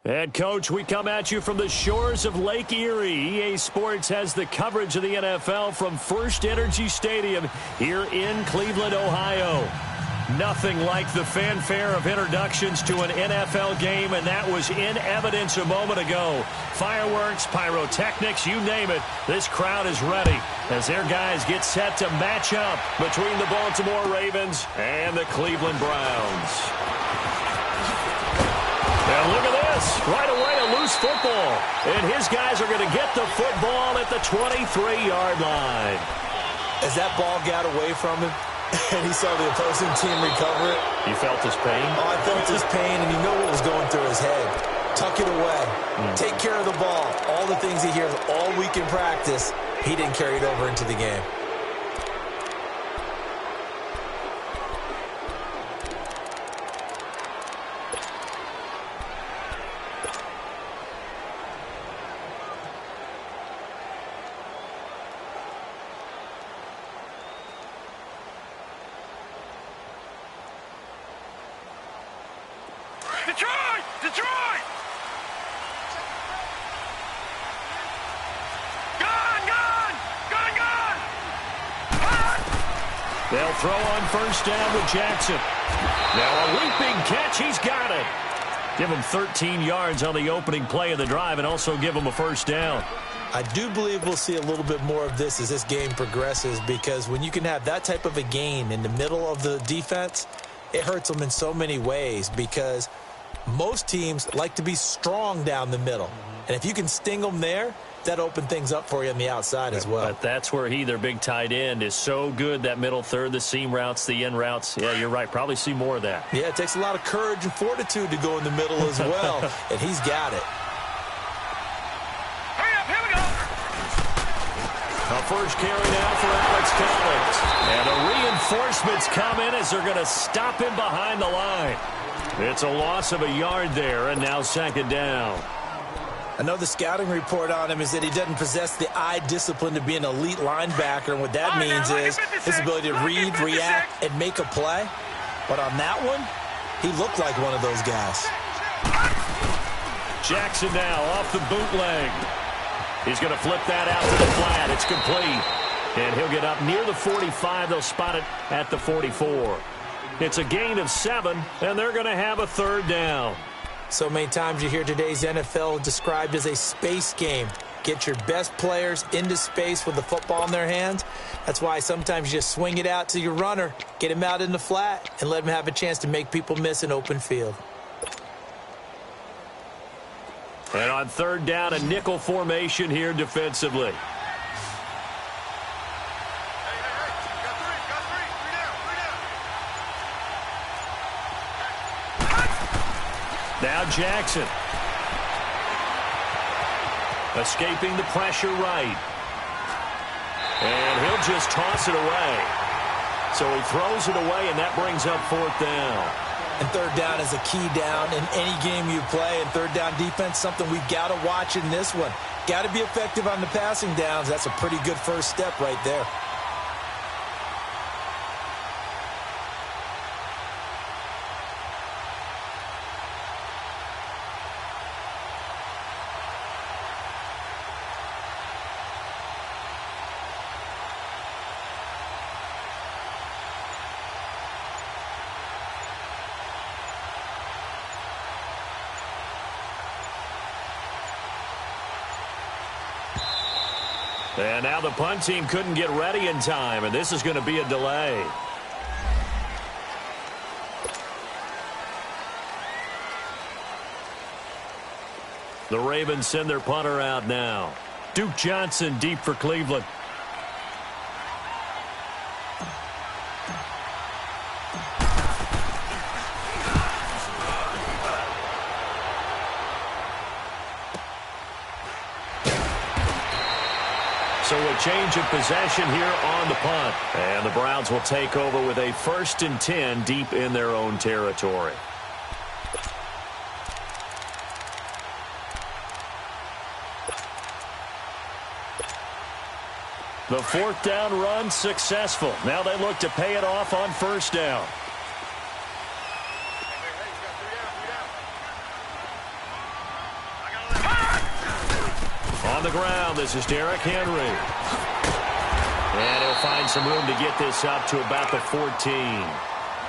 And, Coach, we come at you from the shores of Lake Erie. EA Sports has the coverage of the NFL from First Energy Stadium here in Cleveland, Ohio. Nothing like the fanfare of introductions to an NFL game, and that was in evidence a moment ago. Fireworks, pyrotechnics, you name it. This crowd is ready as their guys get set to match up between the Baltimore Ravens and the Cleveland Browns. And look at this. Right away, a loose football. And his guys are going to get the football at the 23-yard line. As that ball got away from him, and he saw the opposing team recover it. You felt his pain? Oh, I felt his pain, and you know what was going through his head. Tuck it away. Take care of the ball. All the things he hears all week in practice, he didn't carry it over into the game. Detroit! Detroit! Gone! Gone! Gone! Gone! They'll throw on first down with Jackson. Now a leaping catch. He's got it. Give him 13 yards on the opening play of the drive and also give him a first down. I do believe we'll see a little bit more of this as this game progresses, because when you can have that type of a gain in the middle of the defense, it hurts them in so many ways, because most teams like to be strong down the middle. And if you can sting them there, that opens things up for you on the outside as well. But that's where their big tight end, is so good, that middle third, the seam routes, the in routes. Yeah, you're right. Probably see more of that. Yeah, it takes a lot of courage and fortitude to go in the middle as well, and he's got it. Hurry up, here we go! A first carry now for Alex Collins. And the reinforcements come in as they're going to stop him behind the line. It's a loss of a yard there, and now second down. I know the scouting report on him is that he doesn't possess the eye discipline to be an elite linebacker, and what that means is his ability to read, react, and make a play. But on that one, he looked like one of those guys. Jackson now off the bootleg. He's going to flip that out to the flat. It's complete. And he'll get up near the 45. They'll spot it at the 44. It's a gain of 7, and they're going to have a third down. So many times you hear today's NFL described as a space game. Get your best players into space with the football in their hands. That's why sometimes you just swing it out to your runner, get him out in the flat, and let him have a chance to make people miss an open field. And on third down, a nickel formation here defensively. Now Jackson. Escaping the pressure right. And he'll just toss it away. So he throws it away, and that brings up fourth down. And third down is a key down in any game you play. And third down defense, something we've got to watch in this one. Got to be effective on the passing downs. That's a pretty good first step right there. And now the punt team couldn't get ready in time, and this is going to be a delay. The Ravens send their punter out now. Duke Johnson deep for Cleveland. So a change of possession here on the punt. And the Browns will take over with a 1st and 10 deep in their own territory. The fourth down run successful. Now they look to pay it off on first down. On the ground, this is Derrick Henry. And he'll find some room to get this up to about the 14.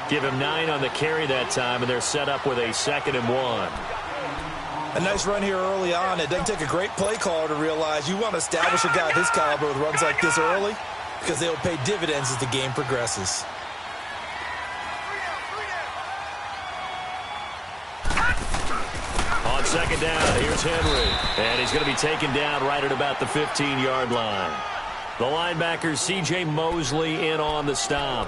Give him 9 on the carry that time, and they're set up with a 2nd and 1. A nice run here early on. It doesn't take a great play caller to realize you want to establish a guy of his caliber with runs like this early because they'll pay dividends as the game progresses. On 2nd down, here's Henry. And he's going to be taken down right at about the 15-yard line. The linebacker, C.J. Mosley, in on the stop.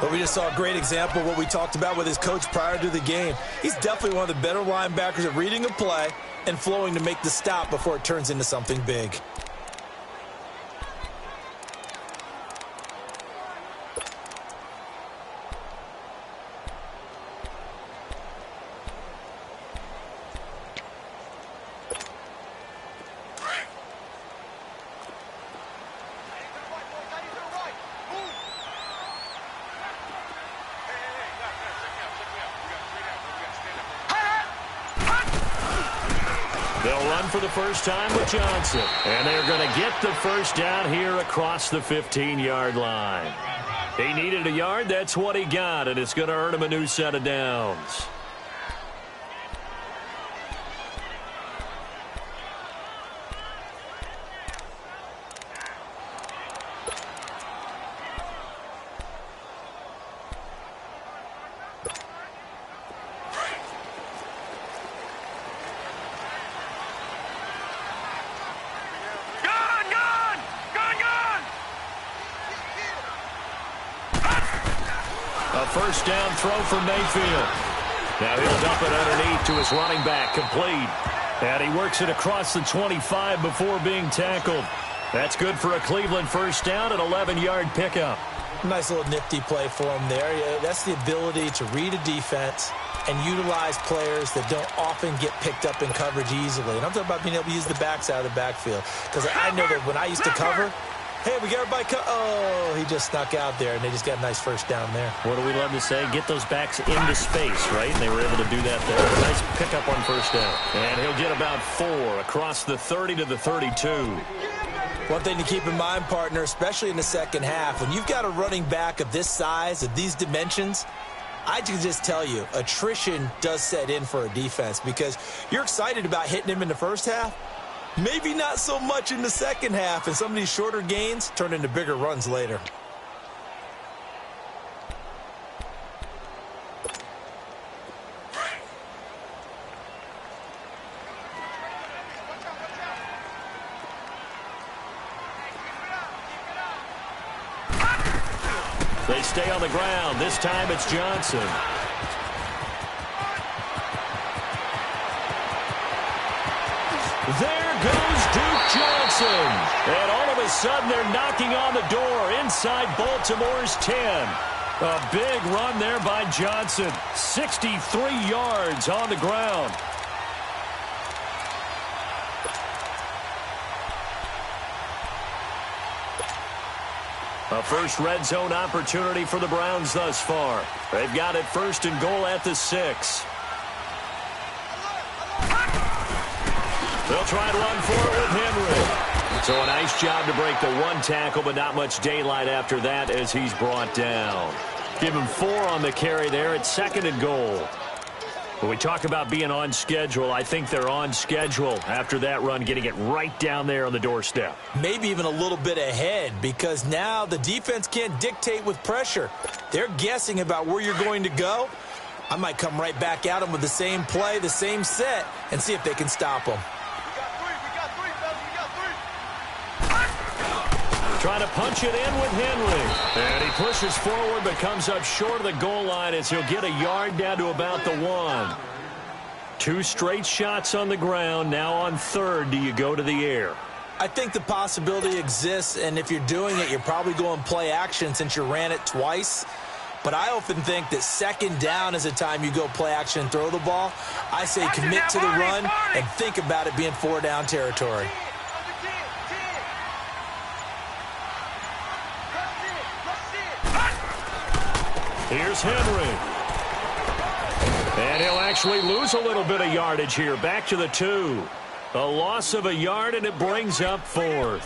But we just saw a great example of what we talked about with his coach prior to the game. He's definitely one of the better linebackers at reading a play and flowing to make the stop before it turns into something big. They'll run for the first time with Johnson. And they're going to get the first down here across the 15-yard line. He needed a yard. That's what he got, and it's going to earn him a new set of downs. First down throw for Mayfield. Now he'll dump it underneath to his running back, complete. And he works it across the 25 before being tackled. That's good for a Cleveland first down, an 11-yard pickup. Nice little nifty play for him there. Yeah, that's the ability to read a defense and utilize players that don't often get picked up in coverage easily. And I'm talking about being able to use the backs out of the backfield. Because I know that when I used to cover, hey, we got everybody. Oh, he just snuck out there, and they just got a nice first down there. What do we love to say? Get those backs into space, right? And they were able to do that there. Nice pickup on first down. And he'll get about 4 across the 30 to the 32. One thing to keep in mind, partner, especially in the second half, when you've got a running back of this size, of these dimensions, I can just tell you, attrition does set in for a defense because you're excited about hitting him in the first half. Maybe not so much in the second half, and some of these shorter gains turn into bigger runs later. They stay on the ground. This time it's Johnson. There goes Duke Johnson. And all of a sudden they're knocking on the door inside Baltimore's 10. A big run there by Johnson. 63 yards on the ground. A first red zone opportunity for the Browns thus far. They've got it 1st and goal at the 6. They'll try and run for it with Henry. So a nice job to break the 1 tackle, but not much daylight after that as he's brought down. Give him 4 on the carry there at 2nd and goal. When we talk about being on schedule, I think they're on schedule after that run, getting it right down there on the doorstep. Maybe even a little bit ahead because now the defense can't dictate with pressure. They're guessing about where you're going to go. I might come right back at them with the same play, the same set, and see if they can stop them. Trying to punch it in with Henry. And he pushes forward but comes up short of the goal line as he'll get a yard down to about the 1. 2 straight shots on the ground. Now on 3rd, do you go to the air? I think the possibility exists, and if you're doing it, you're probably going play action since you ran it twice. But I often think that 2nd down is the time you go play action and throw the ball. I say commit to the run and think about it being 4-down territory. Here's Henry. And he'll actually lose a little bit of yardage here. Back to the 2. A loss of a yard, and it brings up 4th.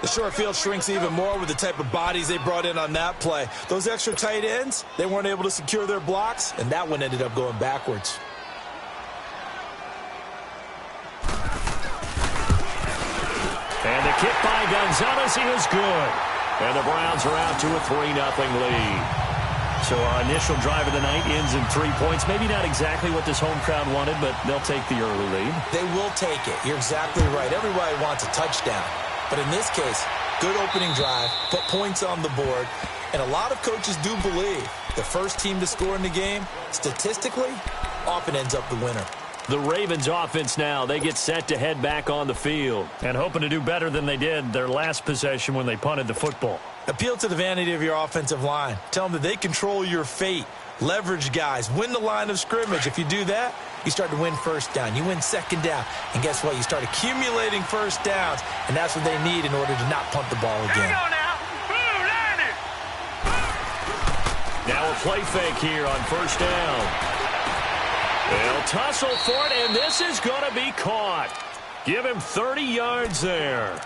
The short field shrinks even more with the type of bodies they brought in on that play. Those extra tight ends, they weren't able to secure their blocks, and that one ended up going backwards. And the kick by Gonzalez, he is good. And the Browns are out to a 3-0 lead. So our initial drive of the night ends in 3 points. Maybe not exactly what this home crowd wanted, but they'll take the early lead. They will take it. You're exactly right. Everybody wants a touchdown. But in this case, good opening drive, put points on the board, and a lot of coaches do believe the first team to score in the game, statistically, often ends up the winner. The Ravens offense now, they get set to head back on the field and hoping to do better than they did their last possession when they punted the football. Appeal to the vanity of your offensive line. Tell them that they control your fate. Leverage guys. Win the line of scrimmage. If you do that, you start to win first down. You win second down. And guess what? You start accumulating first downs, and that's what they need in order to not punt the ball again. Here we go now. Boom, landed. Now a play fake here on first down. They'll tussle for it, and this is going to be caught. Give him 30 yards there.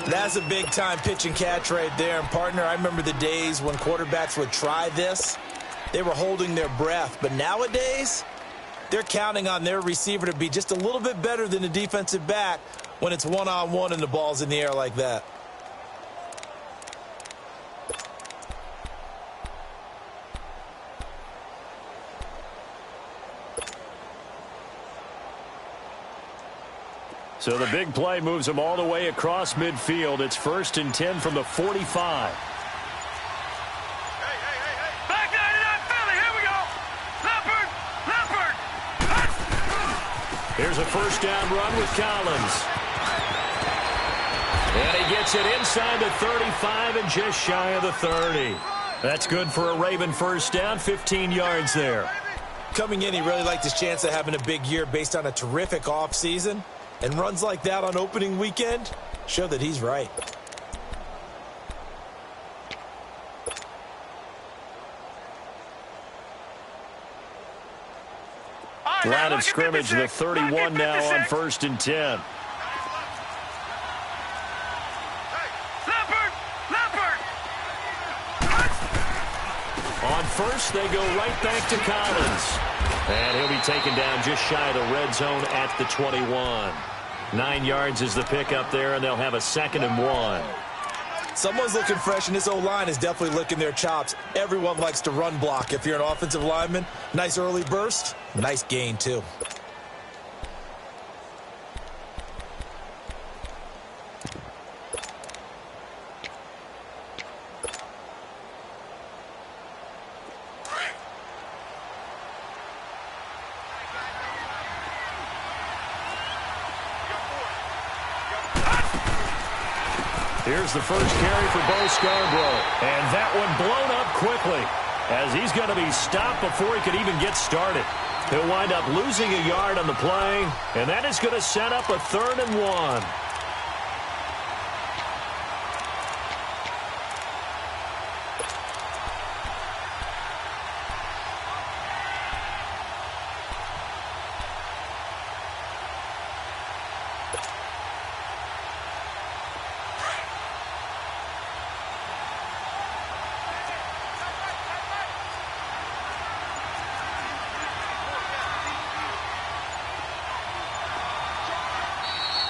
That's a big-time pitch and catch right there. And, partner, I remember the days when quarterbacks would try this. They were holding their breath. But nowadays, they're counting on their receiver to be just a little bit better than the defensive back when it's one-on-one and the ball's in the air like that. So the big play moves them all the way across midfield. It's 1st and 10 from the 45. Back 99 Philly. Here we go. Leopard. Here's a first down run with Collins. And he gets it inside the 35 and just shy of the 30. That's good for a Raven first down, 15 yards there. Coming in, he really liked his chance of having a big year based on a terrific offseason. And runs like that on opening weekend show that he's right. Line of scrimmage, the 31 now on 1st and 10. Leopard. On first, they go right back to Collins. And he'll be taken down just shy of the red zone at the 21. 9 yards is the pickup there, and they'll have a 2nd and 1. Someone's looking fresh, and this O-line is definitely licking their chops. Everyone likes to run block. If you're an offensive lineman, nice early burst, nice gain, too. Here's the first carry for Bo Scarborough. And that one blown up quickly as he's going to be stopped before he could even get started. He'll wind up losing a yard on the play, and that is going to set up a 3rd and 1.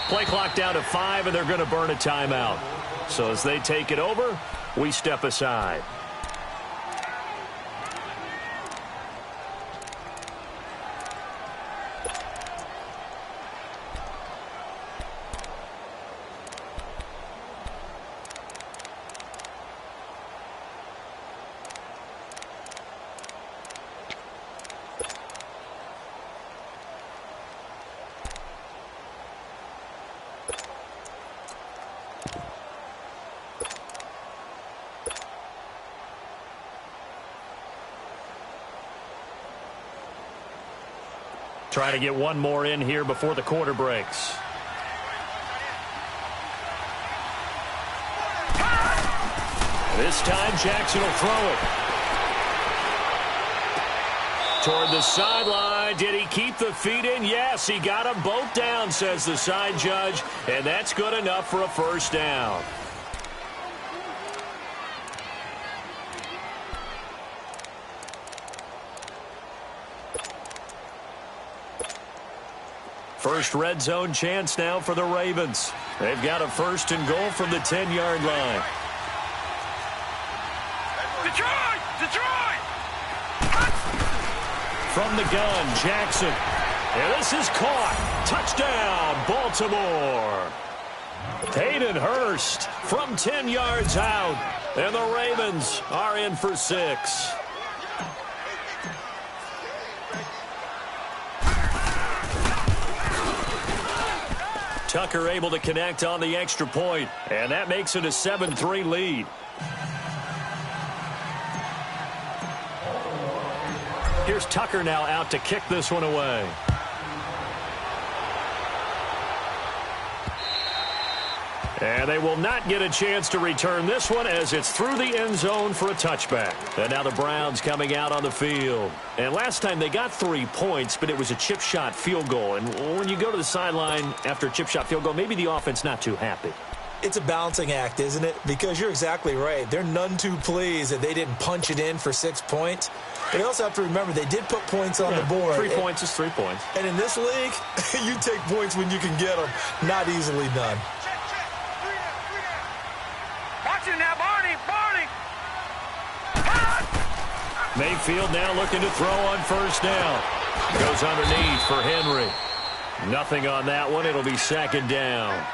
Play clock down to 5, and they're going to burn a timeout. So as they take it over, we step aside. Trying to get one more in here before the quarter breaks. This time Jackson will throw it. Toward the sideline. Did he keep the feet in? Yes, he got them both down, says the side judge. And that's good enough for a first down. First red zone chance now for the Ravens. They've got a 1st and goal from the 10-yard line. Detroit! Detroit! From the gun, Jackson. And this is caught. Touchdown, Baltimore. Hayden Hurst from 10 yards out. And the Ravens are in for 6. Tucker able to connect on the extra point, and that makes it a 7-3 lead. Here's Tucker now out to kick this one away. And they will not get a chance to return this one as it's through the end zone for a touchback. And now the Browns coming out on the field. And last time they got 3 points, but it was a chip shot field goal. And when you go to the sideline after a chip shot field goal, maybe the offense not too happy. It's a balancing act, isn't it? Because you're exactly right. They're none too pleased that they didn't punch it in for 6 points. But you also have to remember they did put points on the board. 3 points is 3 points. And in this league, you take points when you can get them. Not easily done. Watch it now, Barney! Barney! Mayfield now looking to throw on first down. Goes underneath for Henry. Nothing on that one. It'll be 2nd down.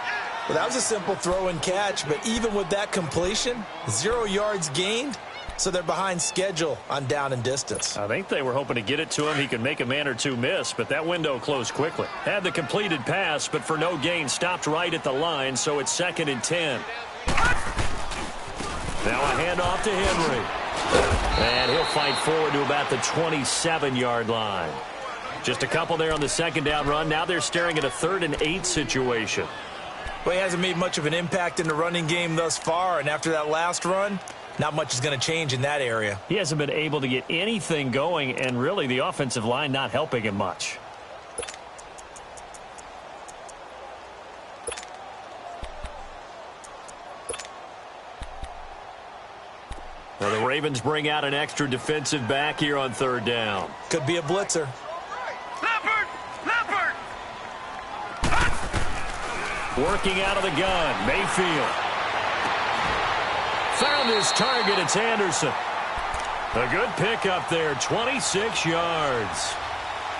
Well, that was a simple throw and catch, but even with that completion, 0 yards gained, so they're behind schedule on down and distance. I think they were hoping to get it to him. He could make a man or two miss, but that window closed quickly. Had the completed pass, but for no gain, stopped right at the line, so it's 2nd and 10. Now a handoff to Henry. And he'll fight forward to about the 27-yard line. Just a couple there on the 2nd down run. Now they're staring at a 3rd and 8 situation. Well, he hasn't made much of an impact in the running game thus far, and after that last run, not much is going to change in that area. He hasn't been able to get anything going, and really the offensive line not helping him much. Well, the Ravens bring out an extra defensive back here on 3rd down. Could be a blitzer. Leopard! Leopard! Working out of the gun, Mayfield. Found his target, it's Anderson. A good pickup there, 26 yards.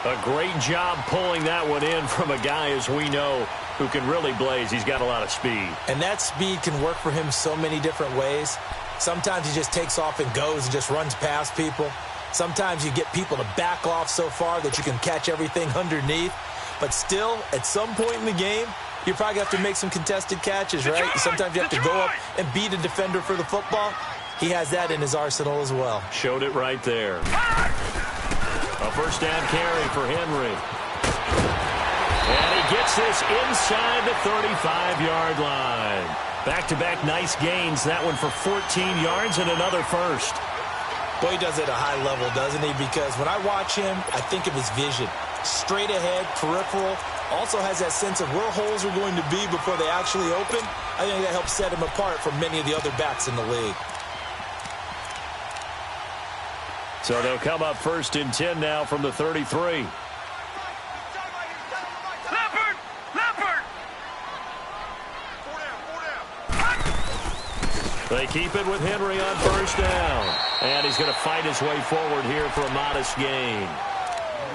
A great job pulling that one in from a guy, as we know, who can really blaze. He's got a lot of speed. And that speed can work for him so many different ways. Sometimes he just takes off and goes and just runs past people. Sometimes you get people to back off so far that you can catch everything underneath. But still, at some point in the game, you probably have to make some contested catches, right? Sometimes you have to go up and beat a defender for the football. He has that in his arsenal as well. Showed it right there. A 1st down carry for Henry. And he gets this inside the 35-yard line. Back-to-back nice gains. That one for 14 yards and another 1st. Boy, he does it at a high level, doesn't he? Because when I watch him, I think of his vision. Straight ahead, peripheral. Also has that sense of where holes are going to be before they actually open. I think that helps set him apart from many of the other backs in the league. So they'll come up 1st and 10 now from the 33. Leopard! Leopard! They keep it with Henry on 1st down. And he's going to fight his way forward here for a modest gain.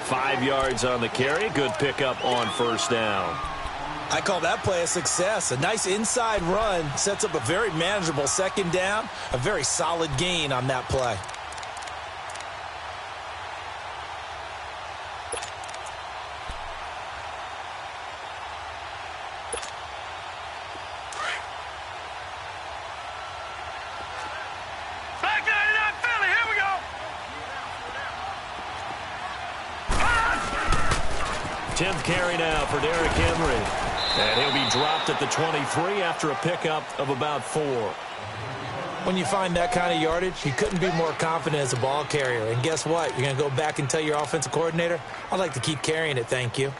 5 yards on the carry. Good pickup on 1st down. I call that play a success. A nice inside run sets up a very manageable 2nd down. A very solid gain on that play. Back 99 Philly, here we go! 10th carry now for Derrick Henry. And he'll be dropped at the 23 after a pickup of about 4. When you find that kind of yardage, you couldn't be more confident as a ball carrier. And guess what? You're going to go back and tell your offensive coordinator, I'd like to keep carrying it, thank you.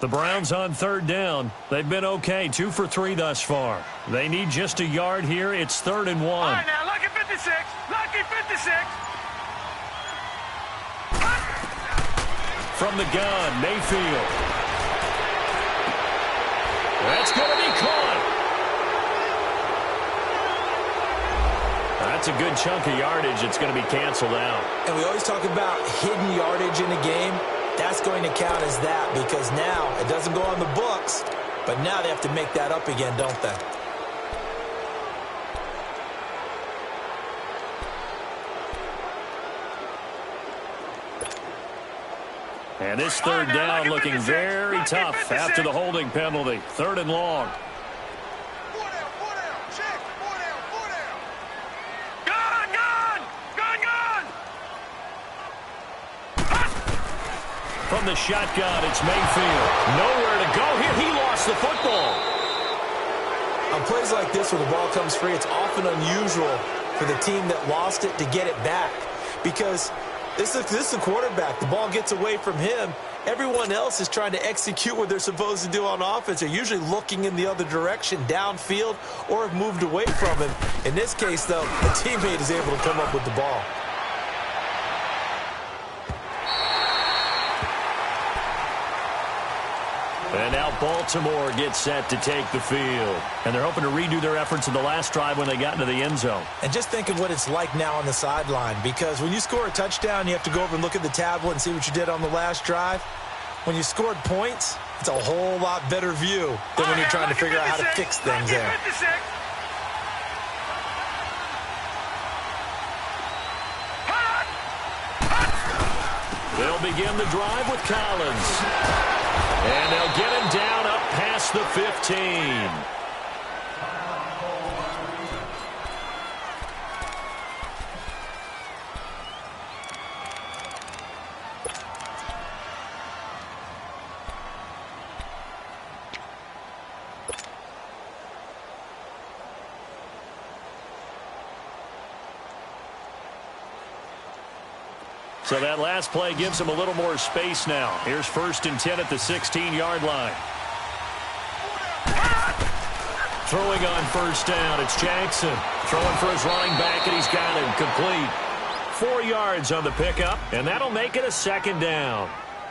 The Browns on third down. They've been okay, 2 for 3 thus far. They need just a yard here. It's 3rd and 1. All right, now, lucky 56. Lucky 56. From the gun, Mayfield. That's going to be caught. That's a good chunk of yardage. It's going to be canceled out. And we always talk about hidden yardage in a game. That's going to count as that because now it doesn't go on the books, but now they have to make that up again, don't they? And this third down looking very tough after the holding penalty. 3rd and long. From the shotgun, it's Mayfield. Nowhere to go here. He lost the football. On plays like this where the ball comes free, it's often unusual for the team that lost it to get it back because this is the quarterback. The ball gets away from him. Everyone else is trying to execute what they're supposed to do on offense. They're usually looking in the other direction, downfield, or have moved away from him. In this case, though, the teammate is able to come up with the ball. And now Baltimore gets set to take the field. And they're hoping to redo their efforts in the last drive when they got into the end zone. And just think of what it's like now on the sideline, because when you score a touchdown, you have to go over and look at the tablet and see what you did on the last drive. When you scored points, it's a whole lot better view than when you're trying to figure out how to fix things there. They'll begin the drive with Collins. And they'll get him down up past the 15. So that last play gives him a little more space now. Here's 1st and 10 at the 16-yard line. Throwing on 1st down, it's Jackson. Throwing for his running back, and he's got him complete. 4 yards on the pickup, and that'll make it a 2nd down.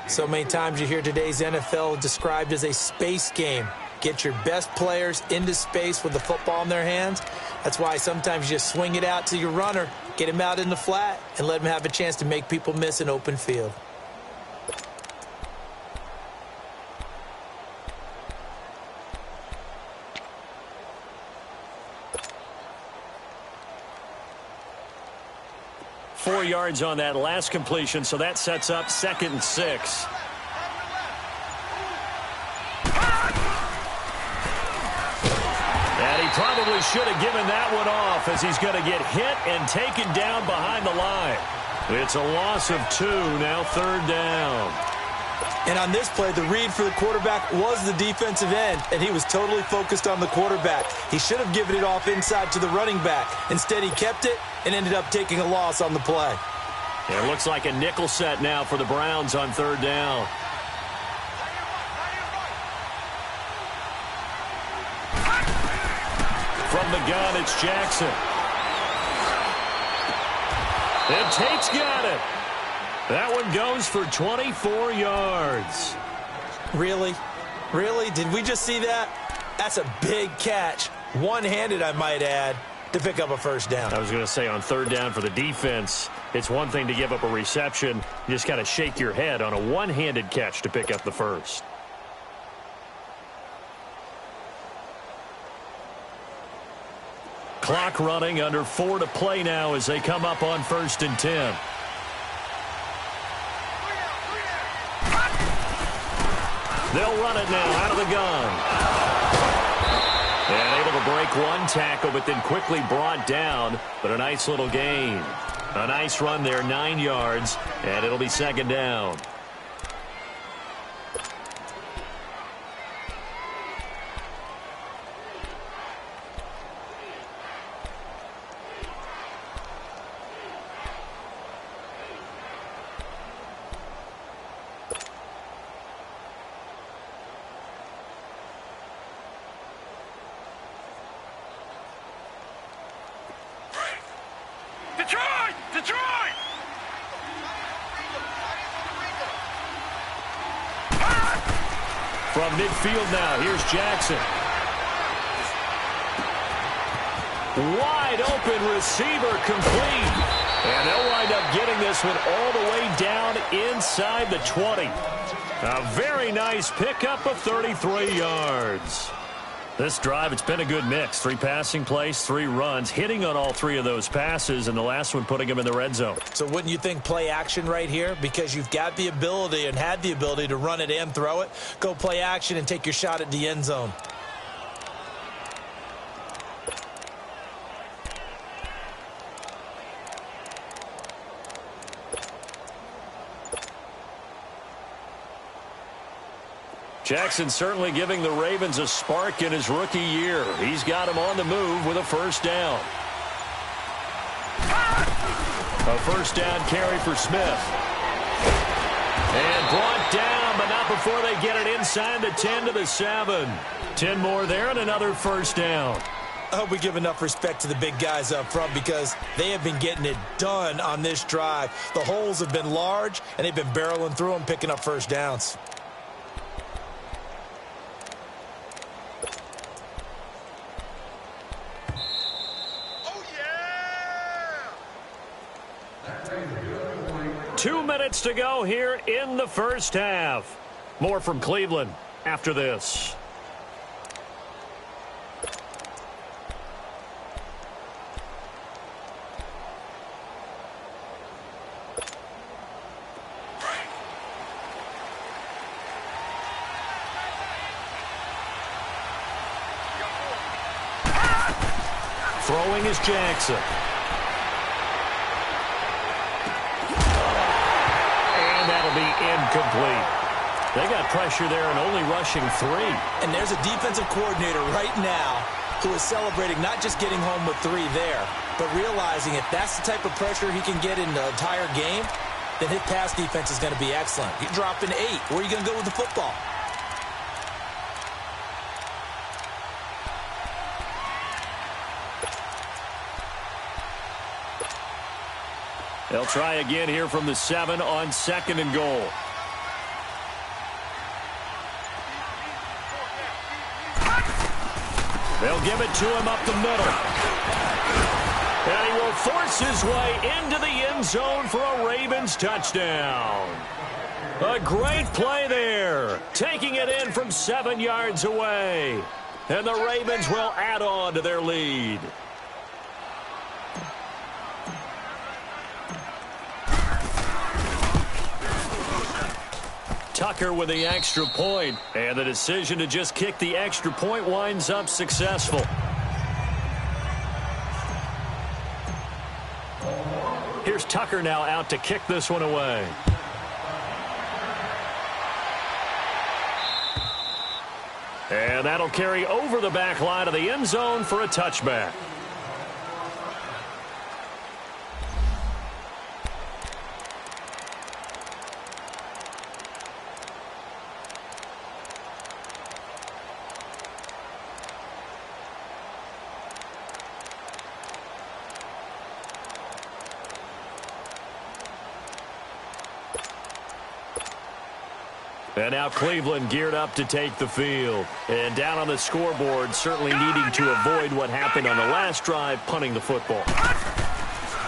So many times you hear today's NFL described as a space game. Get your best players into space with the football in their hands. That's why sometimes you just swing it out to your runner, get him out in the flat, and let him have a chance to make people miss an open field. Four yards on that last completion, so that sets up 2nd and 6. And he probably should have given that one off as he's going to get hit and taken down behind the line. It's a loss of 2, now 3rd down. And on this play, the read for the quarterback was the defensive end, and he was totally focused on the quarterback. He should have given it off inside to the running back. Instead, he kept it and ended up taking a loss on the play. It looks like a nickel set now for the Browns on 3rd down. From the gun, it's Jackson. And Tate's got it. That one goes for 24 yards. Really? Really? Did we just see that? That's a big catch. One-handed, I might add, to pick up a 1st down. I was going to say on 3rd down for the defense, it's one thing to give up a reception. You just got to shake your head on a one-handed catch to pick up the 1st. Clock running, under 4 to play now as they come up on 1st and 10. They'll run it now out of the gun. to break one tackle, but then quickly brought down. But a nice little gain. A nice run there, 9 yards, and it'll be second down. Detroit! Detroit! From midfield now, here's Jackson. Wide open receiver complete. And they'll wind up getting this one all the way down inside the 20. A very nice pickup of 33 yards. This drive, it's been a good mix. 3 passing plays, 3 runs, hitting on all 3 of those passes, and the last one putting him in the red zone. So wouldn't you think play action right here? Because you've got the ability and had the ability to run it and throw it. Go play action and take your shot at the end zone. Jackson certainly giving the Ravens a spark in his rookie year. He's got him on the move with a first down. A first down carry for Smith. And brought down, but not before they get it inside the 10 to the 7. 10 more there and another first down. I hope we give enough respect to the big guys up front because they have been getting it done on this drive. The holes have been large, and they've been barreling through them, picking up first downs. Oh, yeah! 2 minutes to go here in the first half. More from Cleveland after this. Throwing is Jackson. And that'll be incomplete. They got pressure there and only rushing 3. And there's a defensive coordinator right now who is celebrating not just getting home with 3 there, but realizing if that's the type of pressure he can get in the entire game, then his pass defense is going to be excellent. You're dropping 8. Where are you going to go with the football? They'll try again here from the 7 on 2nd and goal. They'll give it to him up the middle. And he will force his way into the end zone for a Ravens touchdown. A great play there, taking it in from 7 yards away. And the Ravens will add on to their lead. Tucker with the extra point, and the decision to just kick the extra point winds up successful. Here's Tucker now out to kick this one away. And that'll carry over the back line of the end zone for a touchback. And now Cleveland geared up to take the field. And down on the scoreboard, certainly needing to avoid what happened on the last drive, punting the football.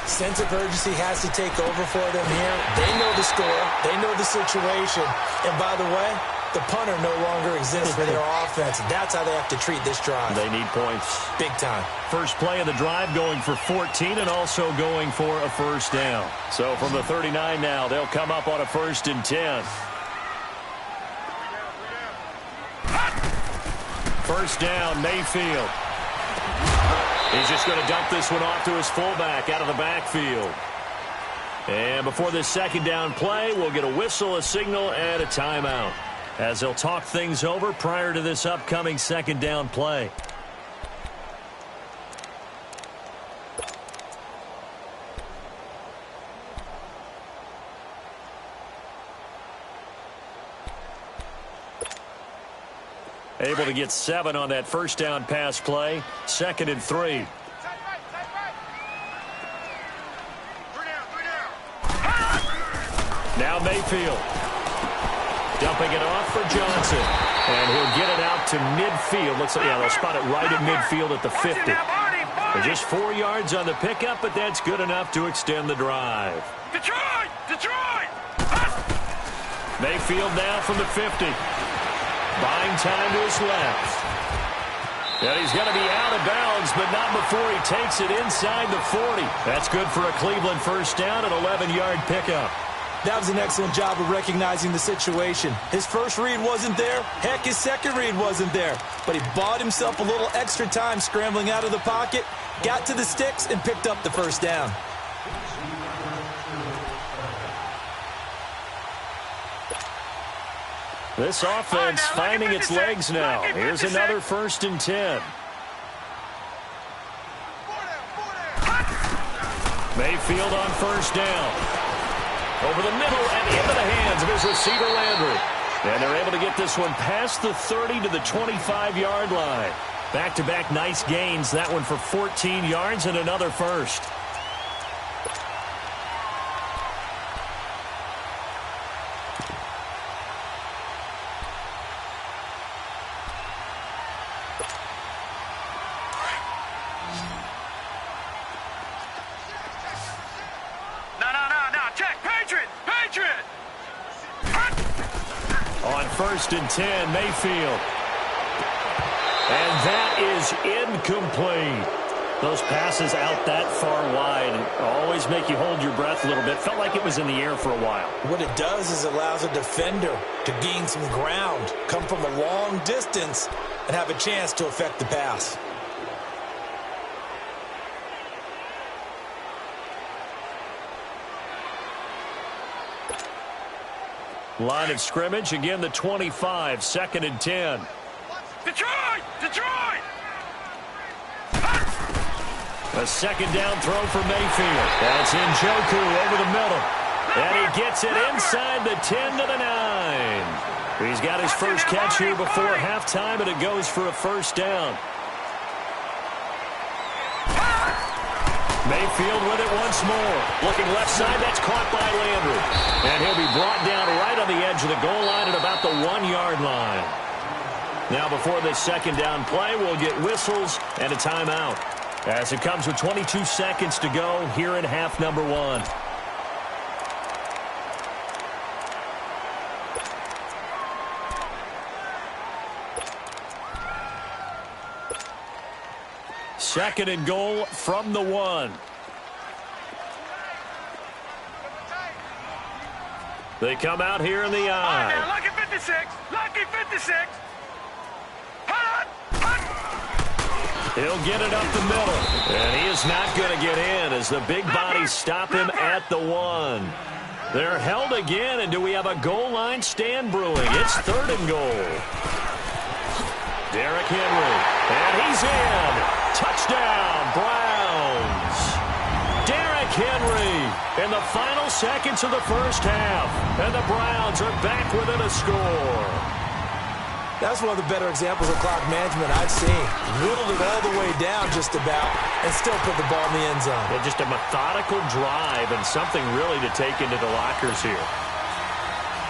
Sense of urgency has to take over for them here. They know the score. They know the situation. And by the way, the punter no longer exists for their offense. That's how they have to treat this drive. They need points. Big time. First play of the drive going for 14 and also going for a first down. So from the 39 now, they'll come up on a 1st and 10. First down, Mayfield. He's just going to dump this one off to his fullback out of the backfield. And before this second down play, we'll get a whistle, a signal, and a timeout, as they'll talk things over prior to this upcoming second down play. Able to get 7 on that first down pass play. 2nd and 3. Now Mayfield. Dumping it off for Johnson. And he'll get it out to midfield. Looks like, yeah, they'll spot it right at midfield at the 50. And just 4 yards on the pickup, but that's good enough to extend the drive. Detroit! Detroit! Mayfield now from the 50. Buying time to his left. And he's going to be out of bounds, but not before he takes it inside the 40. That's good for a Cleveland first down, an 11-yard pickup. That was an excellent job of recognizing the situation. His first read wasn't there. Heck, his second read wasn't there. But he bought himself a little extra time scrambling out of the pocket, got to the sticks, and picked up the first down. This offense finding its legs now. Here's another 1st and 10. Mayfield on first down. Over the middle and into the hands of his receiver Landry. And they're able to get this one past the 30 to the 25-yard line. Back-to-back nice gains. That one for 14 yards and another first. On 1st and 10, Mayfield. And that is incomplete. Those passes out that far wide always make you hold your breath a little bit. Felt like it was in the air for a while. What it does is it allows a defender to gain some ground, come from a long distance, and have a chance to affect the pass. Line of scrimmage, again the 25, 2nd and 10. Detroit! Detroit! A second down throw for Mayfield. That's Njoku over the middle. And he gets it inside the 10 to the 9. He's got his first catch here before halftime, and it goes for a first down. Mayfield with it once more. Looking left side, that's caught by Landry. And he'll be brought down right on the edge of the goal line at about the 1-yard line. Now before this second down play, we'll get whistles and a timeout, as it comes with 22 seconds to go here in half number 1. Second and goal from the 1. They come out here in the eye. Lucky 56. Lucky 56. He'll get it up the middle. And he is not going to get in as the big bodies stop him at the 1. They're held again, and do we have a goal line stand brewing? It's 3rd and goal. Derrick Henry. And he's in. Touchdown, Browns. Derrick Henry in the final seconds of the first half. And the Browns are back within a score. That's one of the better examples of clock management I've seen. Whittled it all the way down just about and still put the ball in the end zone. And just a methodical drive and something really to take into the lockers here.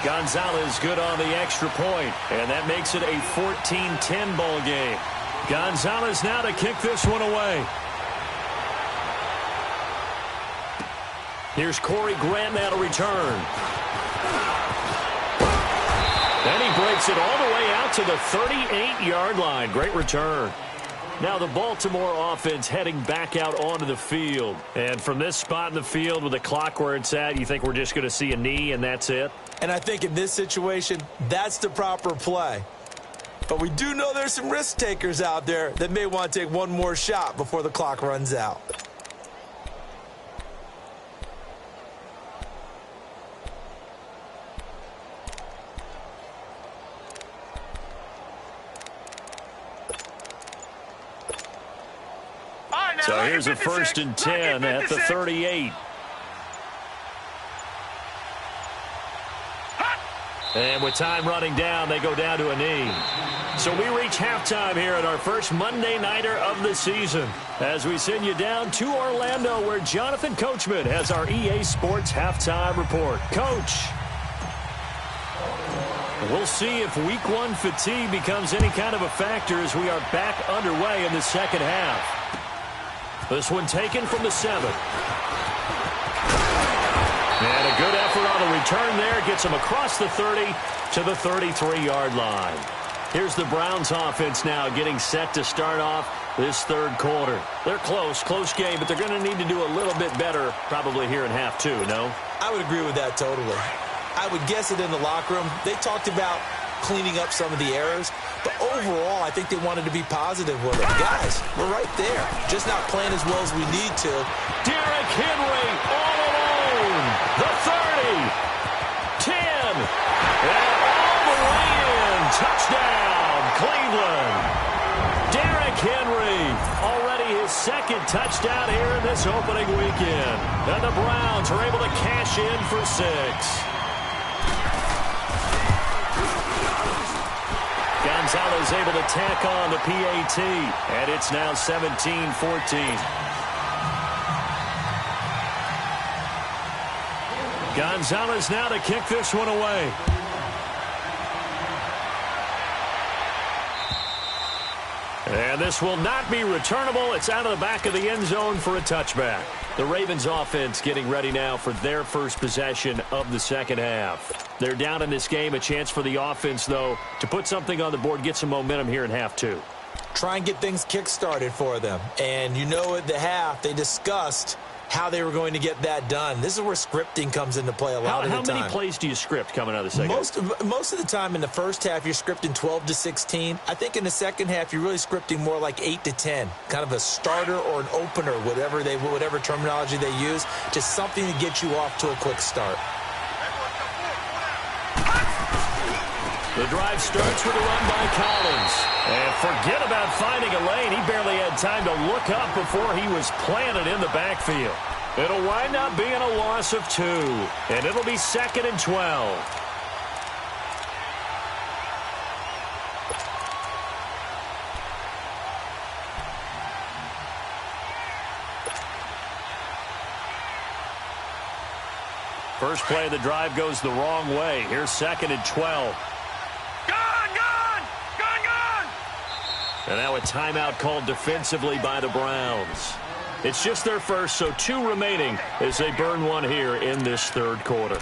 Gonzalez good on the extra point, and that makes it a 14-10 ball game. Gonzalez now to kick this one away. Here's Corey Grant now to return. And he breaks it all the way out to the 38-yard line. Great return. Now the Baltimore offense heading back out onto the field. And from this spot in the field with the clock where it's at, you think we're just going to see a knee and that's it? And I think in this situation, that's the proper play. But we do know there's some risk takers out there that may want to take one more shot before the clock runs out. So here's a 1st and 10 at the 38. And with time running down, they go down to a knee. So we reach halftime here at our first Monday Nighter of the season as we send you down to Orlando where Jonathan Coachman has our EA Sports halftime report. Coach, we'll see if week 1 fatigue becomes any kind of a factor as we are back underway in the second half. This one taken from the 7. And a good effort on the return there. Gets him across the 30 to the 33-yard line. Here's the Browns offense now getting set to start off this third quarter. They're close game, but they're going to need to do a little bit better probably here in half 2, no? I would agree with that totally. I would guess it in the locker room. They talked about cleaning up some of the errors, but overall, I think they wanted to be positive with it. Guys, we're right there. Just not playing as well as we need to. Derrick Henry all alone. The 30, 10, and all the way in. Touchdown, Cleveland. Derrick Henry, already his 2nd touchdown here in this opening weekend. And the Browns are able to cash in for 6. Gonzalez able to tack on the PAT, and it's now 17-14. Gonzalez now to kick this one away. And this will not be returnable. It's out of the back of the end zone for a touchback. The Ravens offense getting ready now for their first possession of the second half. They're down in this game. A chance for the offense, though, to put something on the board, get some momentum here in half 2. Try and get things kick-started for them. And you know at the half, they discussed how they were going to get that done. This is where scripting comes into play a lot of the time. How many plays do you script coming out of the second half? Most of the time in the first half, you're scripting 12 to 16. I think in the second half, you're really scripting more like 8 to 10. Kind of a starter or an opener, whatever terminology they use, just something to get you off to a quick start. The drive starts with a run by Collins. And forget about finding a lane. He barely had time to look up before he was planted in the backfield. It'll wind up being a loss of 2. And it'll be 2nd and 12. First play of the drive goes the wrong way. Here's 2nd and 12. And now a timeout called defensively by the Browns. It's just their first, so 2 remaining as they burn one here in this third quarter.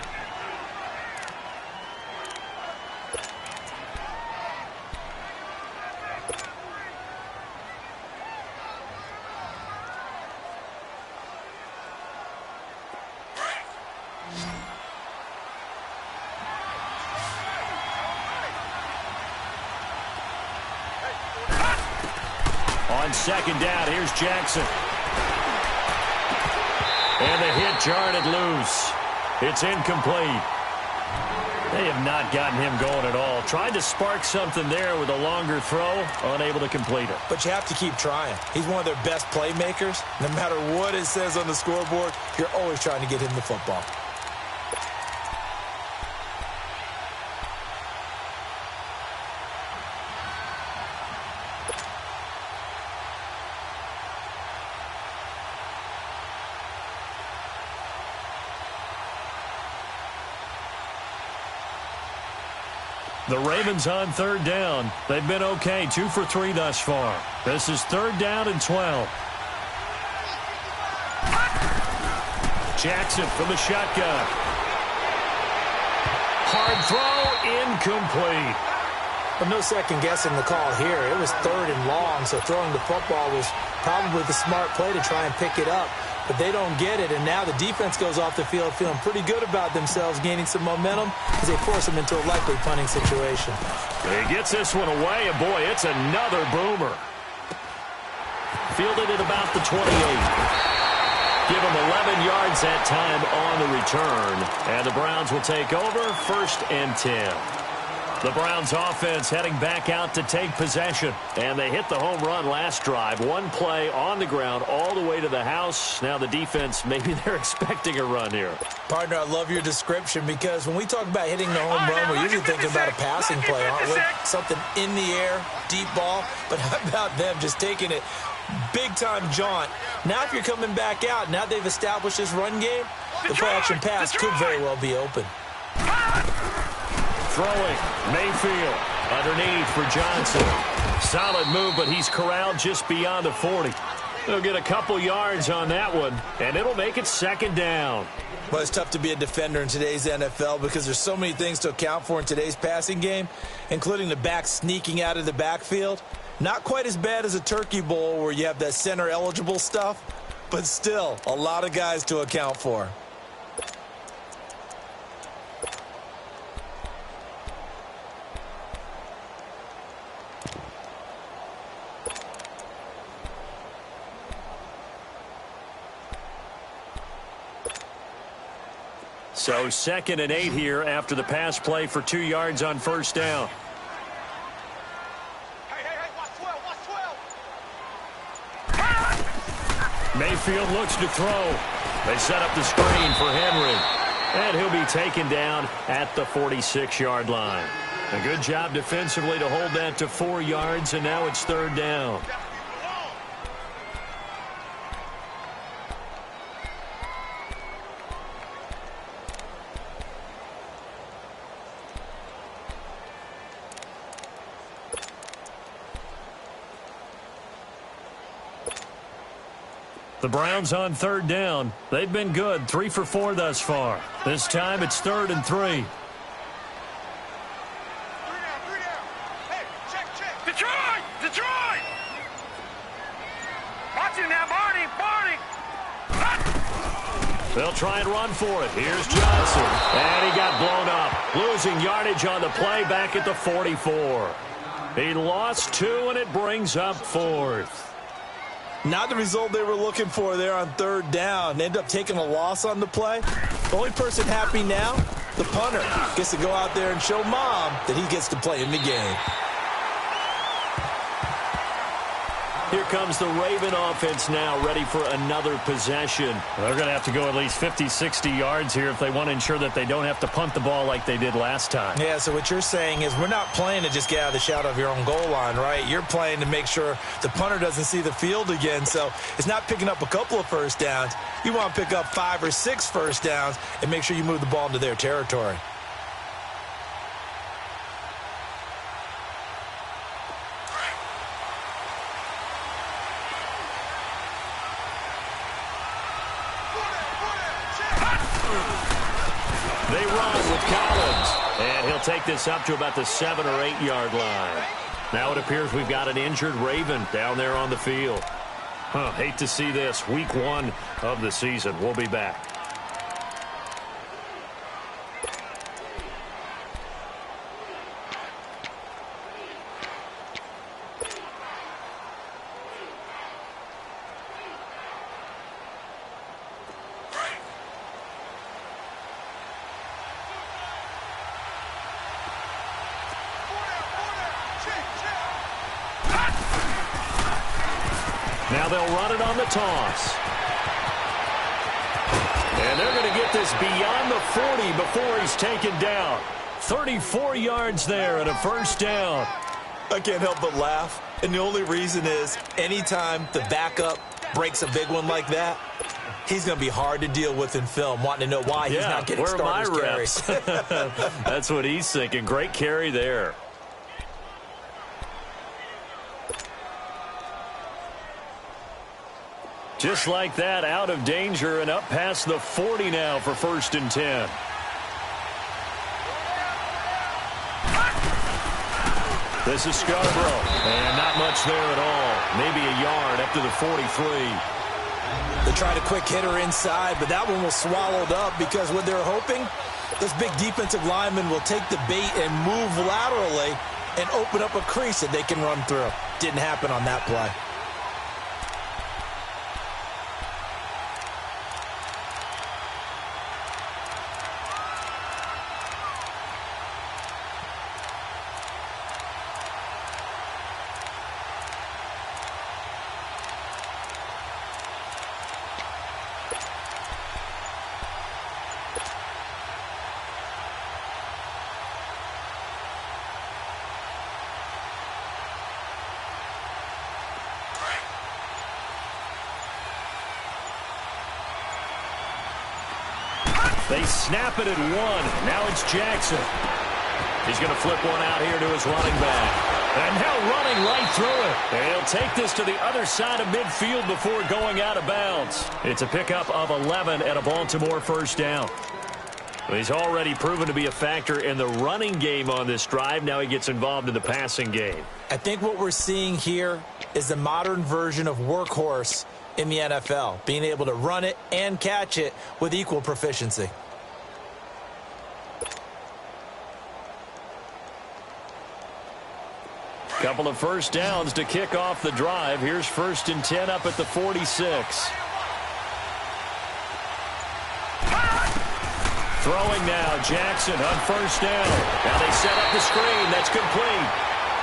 On 2nd down, here's Jackson. And the hit jarred it loose. It's incomplete. They have not gotten him going at all. Tried to spark something there with a longer throw, unable to complete it. But you have to keep trying. He's one of their best playmakers. No matter what it says on the scoreboard, you're always trying to get him the football. The Ravens on 3rd down. They've been okay, 2 for 3 thus far. This is 3rd down and 12. Jackson from the shotgun. Hard throw, incomplete. But no second guessing the call here. It was 3rd and long, so throwing the football was probably the smart play to try and pick it up. but they don't get it. And now the defense goes off the field feeling pretty good about themselves, gaining some momentum as they force them into a likely punting situation. He gets this one away, and boy, it's another boomer. Fielded at about the 28. Give him 11 yards that time on the return. And the Browns will take over 1st and 10. The Browns offense heading back out to take possession. And they hit the home run last drive. One play on the ground all the way to the house. Now the defense, maybe they're expecting a run here. Partner, I love your description because when we talk about hitting the home run, we're usually thinking about a passing play, aren't we? Something in the air, deep ball. But how about them just taking it big-time jaunt? Now if you're coming back out, now they've established this run game, the play-action pass could very well be open. Throwing, Mayfield, underneath for Johnson. Solid move, but he's corralled just beyond the 40. They'll get a couple yards on that one, and it'll make it 2nd down. Well, it's tough to be a defender in today's NFL because there's so many things to account for in today's passing game, including the back sneaking out of the backfield. Not quite as bad as a turkey bowl where you have that center-eligible stuff, but still a lot of guys to account for. So 2nd and 8 here after the pass play for 2 yards on 1st down. Hey, watch 12. Mayfield looks to throw. They set up the screen for Henry. And he'll be taken down at the 46-yard line. A good job defensively to hold that to 4 yards, and now it's 3rd down. The Browns on 3rd down. They've been good, 3 for 4 thus far. This time it's 3rd and 3. 3 down. Hey, check. Detroit! Watch him now, Barney! They'll try and run for it. Here's Johnson. And he got blown up. Losing yardage on the play back at the 44. He lost 2, and it brings up 4th. Not the result they were looking for there on 3rd down. They end up taking a loss on the play. The only person happy now, the punter, gets to go out there and show Mom that he gets to play in the game. Here comes the Raven offense now, ready for another possession. They're going to have to go at least 50, 60 yards here if they want to ensure that they don't have to punt the ball like they did last time. Yeah, so what you're saying is we're not playing to just get out of the shadow of your own goal line, right? You're playing to make sure the punter doesn't see the field again. So it's not picking up a couple of 1st downs. You want to pick up 5 or 6 1st downs and make sure you move the ball into their territory. They run with Collins, and he'll take this up to about the 7 or 8 yard line. Now it appears we've got an injured Raven down there on the field. Hate to see this. Week 1 of the season. We'll be back. Now they'll run it on the toss. And they're going to get this beyond the 40 before he's taken down. 34 yards there and a 1st down. I can't help but laugh. And the only reason is anytime the backup breaks a big one like that, he's going to be hard to deal with in film, wanting to know why he's not getting starters carries. That's what he's thinking. Great carry there. Just like that, out of danger and up past the 40 now for 1st and 10. This is Scarborough, and not much there at all. Maybe a yard up to the 43. They tried a quick hitter inside, but that one was swallowed up because what they're hoping, this big defensive lineman will take the bait and move laterally and open up a crease that they can run through. Didn't happen on that play. They snap it at one. Now it's Jackson. He's going to flip one out here to his running back. And now running right through it. He'll take this to the other side of midfield before going out of bounds. It's a pickup of 11 and a Baltimore first down. He's already proven to be a factor in the running game on this drive. Now he gets involved in the passing game. I think what we're seeing here is the modern version of workhorse in the NFL, being able to run it and catch it with equal proficiency. Couple of first downs to kick off the drive. Here's 1st and 10 up at the 46. Throwing now, Jackson on first down. Now they set up the screen. That's complete.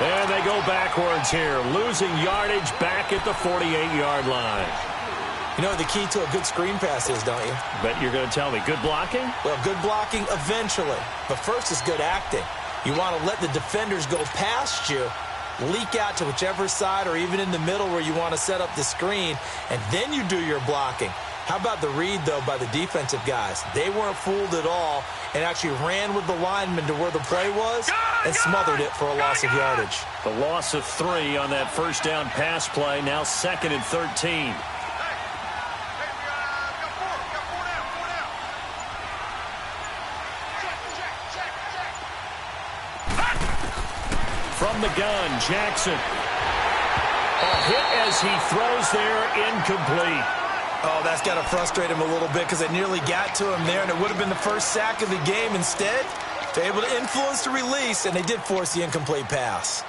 And they go backwards here, losing yardage back at the 48-yard line. You know what the key to a good screen pass is, don't you? Bet you're going to tell me. Good blocking? Well, good blocking eventually. But first is good acting. You want to let the defenders go past you, leak out to whichever side or even in the middle where you want to set up the screen, and then you do your blocking. How about the read, though, by the defensive guys? They weren't fooled at all and actually ran with the lineman to where the play was and smothered it for a loss of yardage. The loss of 3 on that first down pass play, now 2nd and 13. From the gun, Jackson. A hit as he throws there, incomplete. Oh, that's got to frustrate him a little bit because they nearly got to him there, and it would have been the first sack of the game. Instead, they're able to influence the release, and they did force the incomplete pass.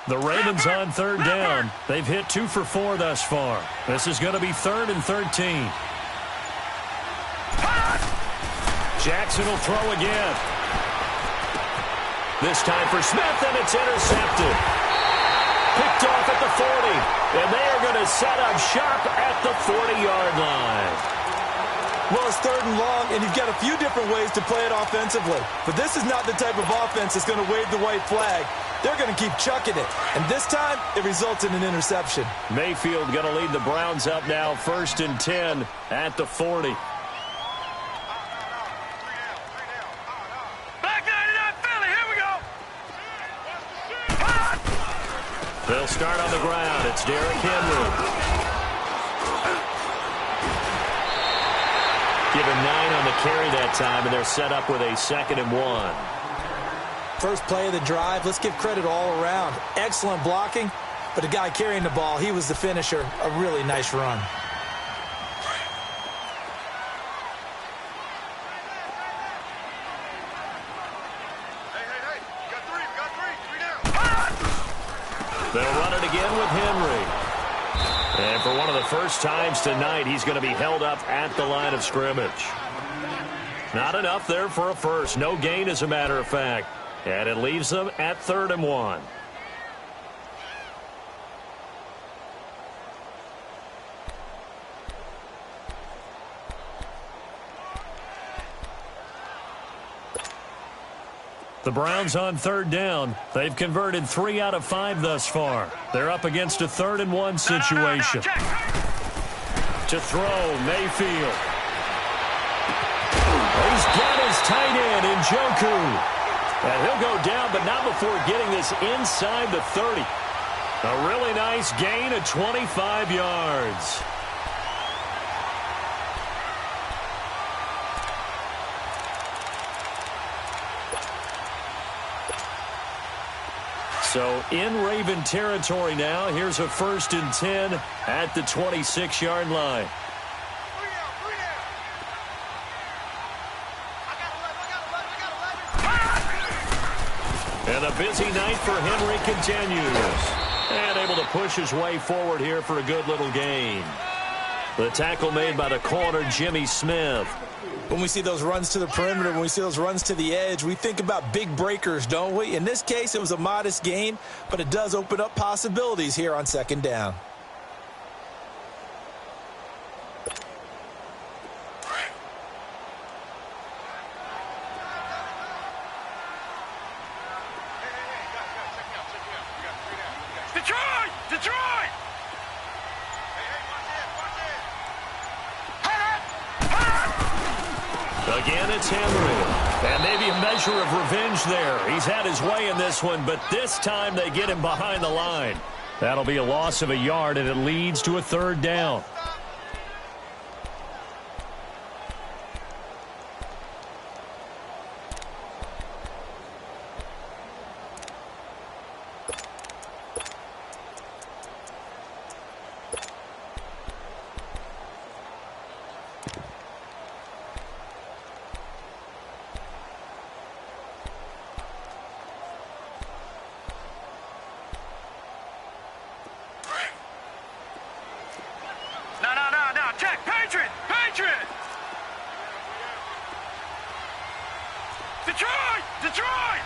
The Ravens on 3rd down. They've hit 2 for 4 thus far. This is going to be 3rd and 13. Jackson will throw again. This time for Smith, and it's intercepted. Picked off at the 40. And they are going to set up shop at the 40-yard line. Well, it's 3rd and long, and you've got a few different ways to play it offensively. But this is not the type of offense that's going to wave the white flag. They're going to keep chucking it. And this time, it results in an interception. Mayfield going to lead the Browns up now, 1st and 10 at the 40. Back 99 Philly, here we go. They'll start on the ground. It's Derrick Henry. Given 9 on the carry that time, and they're set up with a 2nd and 1. First play of the drive, let's give credit all around. Excellent blocking, but the guy carrying the ball, he was the finisher. A really nice run. Hey, got three down. They'll run it again with Henry. And for one of the first times tonight, he's going to be held up at the line of scrimmage. Not enough there for a first. No gain, as a matter of fact. And it leaves them at 3rd and 1. The Browns on 3rd down. They've converted 3 out of 5 thus far. They're up against a 3rd and 1 situation. To throw, Mayfield. He's got his tight end in Njoku. And he'll go down, but not before getting this inside the 30. A really nice gain of 25 yards. So in Raven territory now. Here's a 1st and 10 at the 26-yard line. And a busy night for Henry continues. And able to push his way forward here for a good little gain. The tackle made by the corner, Jimmy Smith. When we see those runs to the perimeter, when we see those runs to the edge, we think about big breakers, don't we? In this case, it was a modest gain, but it does open up possibilities here on 2nd down. Detroit! Detroit! Again, it's Henry. And maybe a measure of revenge there. He's had his way in this one, but this time they get him behind the line. That'll be a loss of a yard, and it leads to a 3rd down. No. Check. Patriot! Patriot! Detroit! Detroit!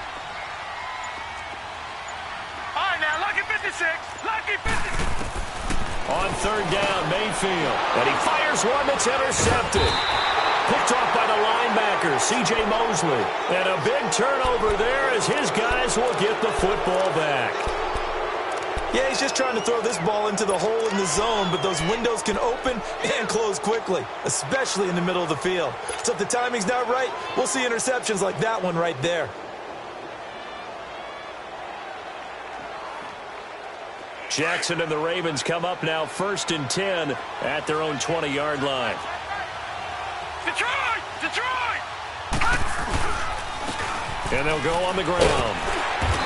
All right, now, lucky 56. Lucky 56. On 3rd down, Mayfield. And he fires one that's intercepted. Picked off by the linebacker, C.J. Mosley. And a big turnover there as his guys will get the football back. Yeah, he's just trying to throw this ball into the hole in the zone, but those windows can open and close quickly, especially in the middle of the field. So if the timing's not right, we'll see interceptions like that one right there. Jackson and the Ravens come up now 1st and 10 at their own 20-yard line. Detroit! Detroit! And they'll go on the ground.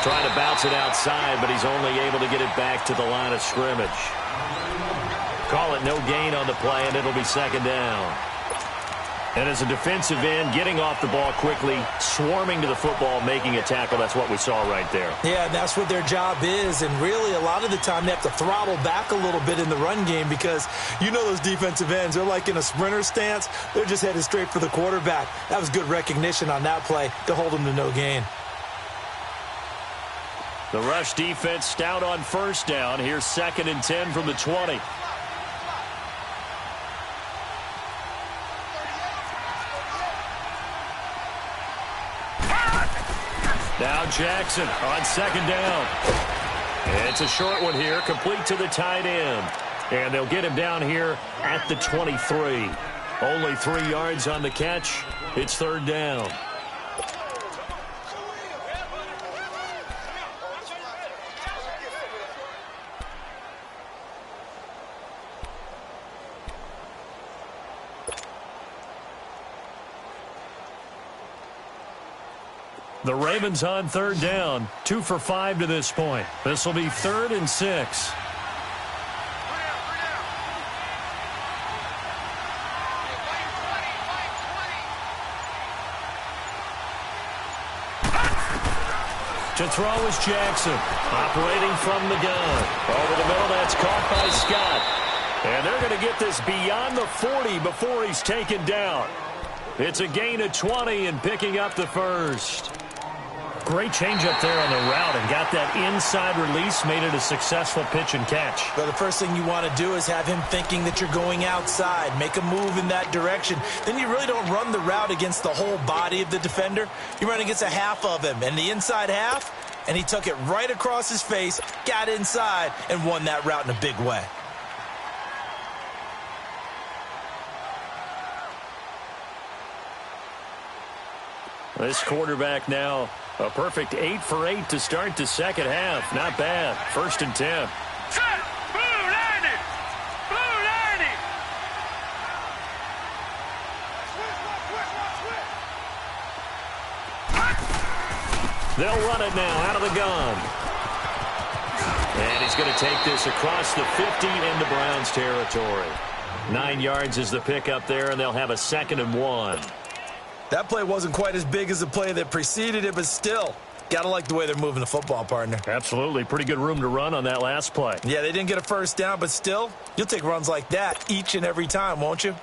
Trying to bounce it outside, but he's only able to get it back to the line of scrimmage. Call it no gain on the play, and it'll be 2nd down. And as a defensive end, getting off the ball quickly, swarming to the football, making a tackle, that's what we saw right there. Yeah, that's what their job is, and really a lot of the time they have to throttle back a little bit in the run game because you know those defensive ends, they're like in a sprinter stance. They're just headed straight for the quarterback. That was good recognition on that play to hold them to no gain. The rush defense stout on 1st down. Here's 2nd and 10 from the 20. Now Jackson on 2nd down. It's a short one here, complete to the tight end. And they'll get him down here at the 23. Only 3 yards on the catch. It's 3rd down. The Ravens on 3rd down, 2 for 5 to this point. This will be 3rd and 6. To throw is Jackson, operating from the gun. Over the middle, that's caught by Scott. And they're going to get this beyond the 40 before he's taken down. It's a gain of 20 and picking up the 1st. Great change up there on the route and got that inside release, made it a successful pitch and catch. Well, the first thing you want to do is have him thinking that you're going outside, make a move in that direction. Then you really don't run the route against the whole body of the defender. You run against a half of him, and the inside half, and he took it right across his face, got inside, and won that route in a big way. This quarterback now A perfect 8 for 8 to start the second half. Not bad. 1st and 10. Set. Blue 90. Blue 90. They'll run it now out of the gun. And he's going to take this across the 50 into Browns territory. 9 yards is the pickup there, and they'll have a 2nd and 1. That play wasn't quite as big as the play that preceded it, but still, got to like the way they're moving the football, partner. Absolutely. Pretty good room to run on that last play. Yeah, they didn't get a first down, but still, you'll take runs like that each and every time, won't you?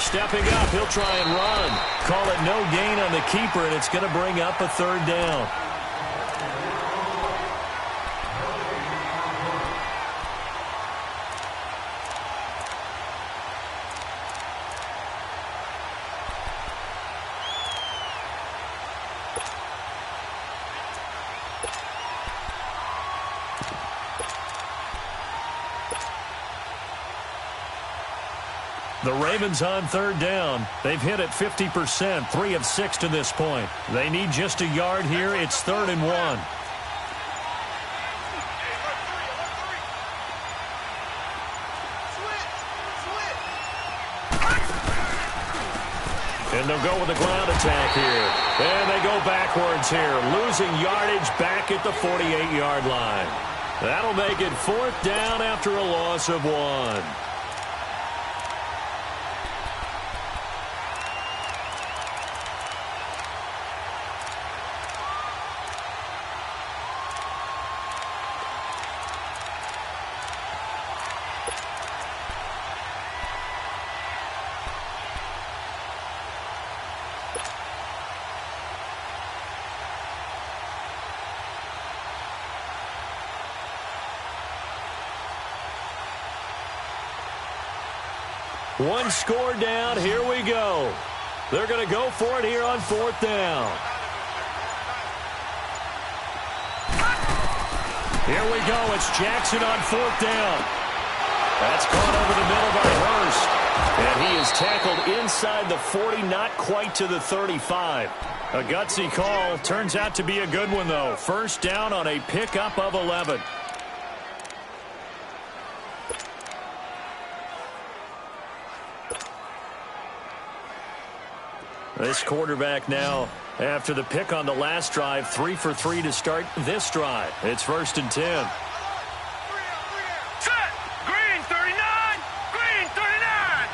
Stepping up, he'll try and run. Call it no gain on the keeper, and it's going to bring up a 3rd down. The Ravens on 3rd down. They've hit it 50%, 3 of 6 to this point. They need just a yard here. It's 3rd and 1. And they'll go with the ground attack here. And they go backwards here, losing yardage back at the 48-yard line. That'll make it 4th down after a loss of 1. One score down. Here we go. They're going to go for it here on 4th down. Here we go. It's Jackson on 4th down. That's caught over the middle by Hurst. And he is tackled inside the 40, not quite to the 35. A gutsy call. Turns out to be a good one, though. 1st down on a pickup of 11. This quarterback now, after the pick on the last drive, 3 for 3 to start this drive. It's 1st and 10. Set. Green 39. Green 39.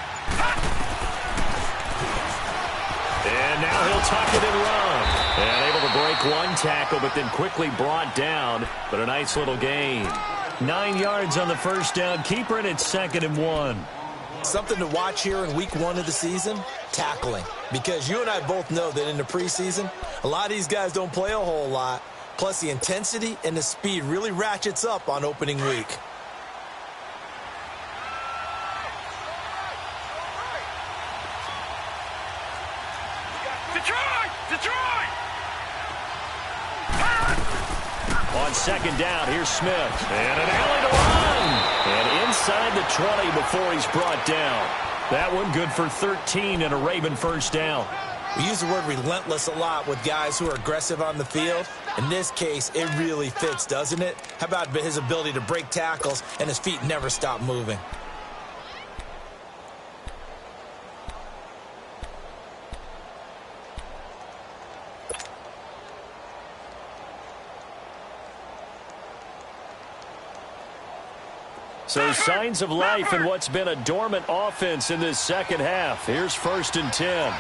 And now he'll tuck it and run. And able to break one tackle, but then quickly brought down. But a nice little gain. 9 yards on the 1st down. Keeper, and it's 2nd and 1. Something to watch here in week 1 of the season, tackling. Because you and I both know that in the preseason, a lot of these guys don't play a whole lot. Plus, the intensity and the speed really ratchets up on opening week. Detroit! Detroit! On 2nd down, here's Smith. And an alley to run. And inside the 20 before he's brought down. That one good for 13 and a Raven 1st down. We use the word relentless a lot with guys who are aggressive on the field. In this case, it really fits, doesn't it? How about his ability to break tackles and his feet never stop moving? So signs of life in what's been a dormant offense in this second half. Here's 1st and 10.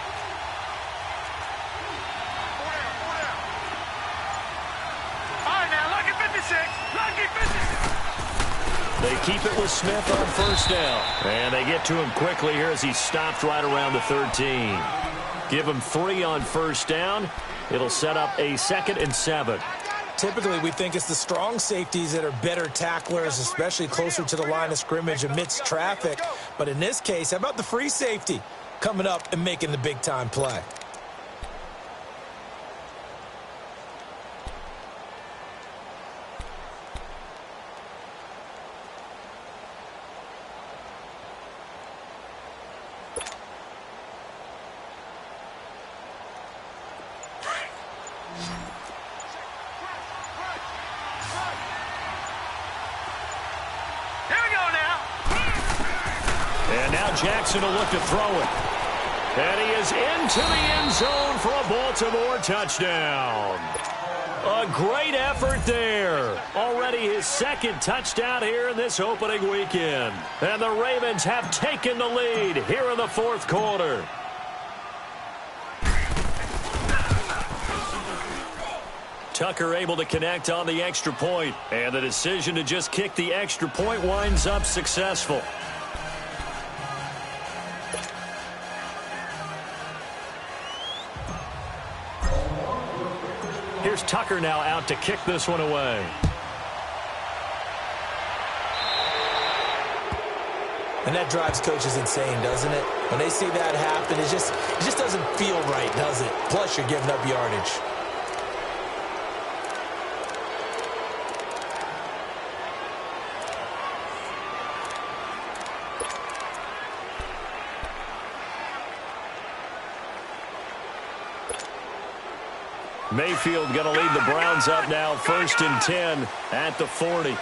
All right, now, lucky 56. Lucky 56. They keep it with Smith on 1st down. And they get to him quickly here as he stopped right around the 13. Give him 3 on 1st down. It'll set up a 2nd and 7. Typically, we think it's the strong safeties that are better tacklers, especially closer to the line of scrimmage amidst traffic. But in this case, how about the free safety coming up and making the big-time play? Jackson will look to throw it. And he is into the end zone for a Baltimore touchdown. A great effort there. Already his second touchdown here in this opening weekend. And the Ravens have taken the lead here in the fourth quarter. Tucker able to connect on the extra point. And the decision to just kick the extra point winds up successful. Here's Tucker now out to kick this one away. And that drives coaches insane, doesn't it? When they see that happen, it just doesn't feel right, does it? Plus, you're giving up yardage. Mayfield going to lead the Browns up now, 1st and 10 at the 40. All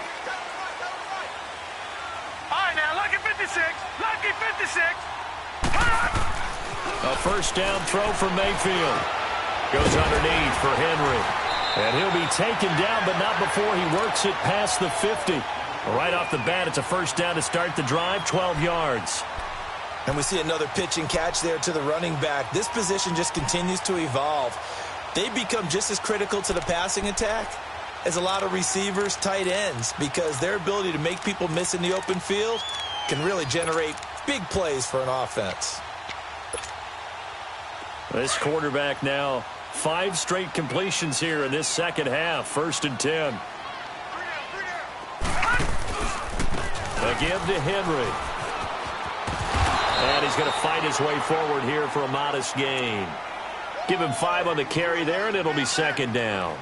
right, now, lucky 56. Lucky 56. A first down throw from Mayfield. Goes underneath for Henry. And he'll be taken down, but not before he works it past the 50. Right off the bat, it's a first down to start the drive, 12 yards. And we see another pitch and catch there to the running back. This position just continues to evolve. They become just as critical to the passing attack as a lot of receivers, tight ends, because their ability to make people miss in the open field can really generate big plays for an offense. This quarterback now, 5 straight completions here in this second half, 1st and 10. Again to Henry. And he's going to fight his way forward here for a modest gain. Give him 5 on the carry there, and it'll be 2nd down.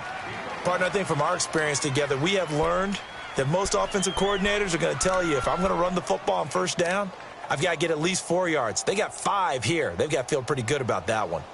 Partner, I think from our experience together, we have learned that most offensive coordinators are going to tell you, if I'm going to run the football on first down, I've got to get at least 4 yards. They got 5 here. They've got to feel pretty good about that one.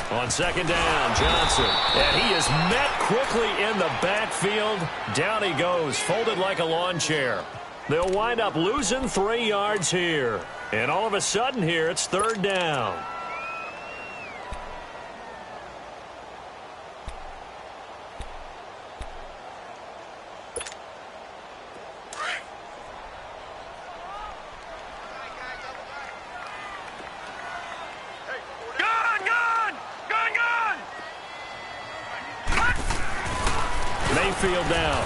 On 2nd down, Johnson. And he is met quickly in the backfield. Down he goes, folded like a lawn chair. They'll wind up losing 3 yards here. And all of a sudden here, it's 3rd down. Mayfield now.